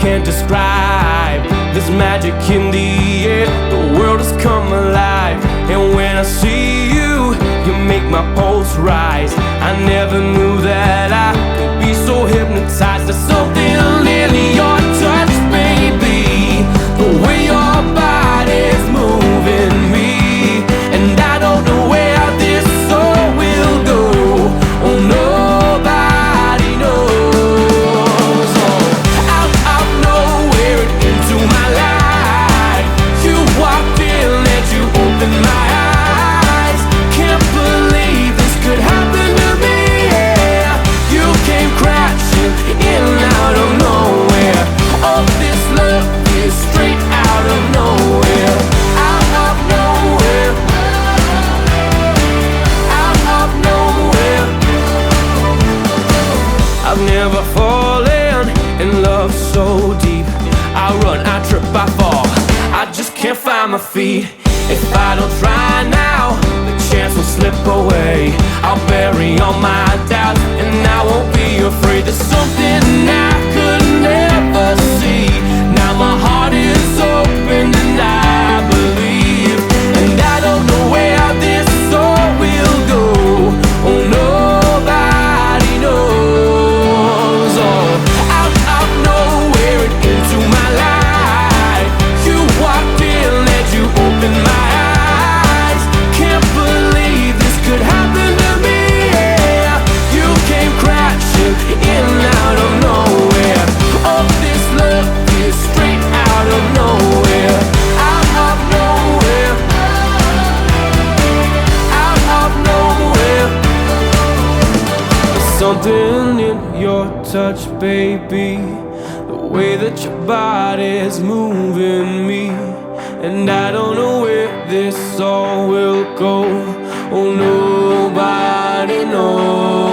can't describe this magic in the air. The world has come alive, and when I see you, you make my pulse rise. I never knew that I could be so hypnotized. There's something in your touch, baby, the way your body's moving me, and I don't know where this soul will go. Oh, nobody knows. Oh, out of nowhere and into my life, you walked in and you opened my eyes. Can't believe this could happen to me. Yeah, you came crashing in out of nowhere. Oh, this love is straight out of nowhere. Out of nowhere. Out of nowhere. I've never fallen in love so deep. I run, I trip, I fall, I just can't find my feet. If I don't try now, the chance will slip away. I'll bury all my doubts and I won't be afraid. There's something I could never see. Now my heart is open and I believe, and I don't know where this soul will go. Oh, nobody knows. Oh, out of nowhere and into my life, you walked in and you opened my eyes. Can't believe this could happen to me. Yeah, you came crashing in out of nowhere. Oh, this love is straight out of nowhere. Out of nowhere. Out of nowhere. There's something in your touch, baby, the way that your body's moving me, and I don't know where this all will go. Oh, nobody knows.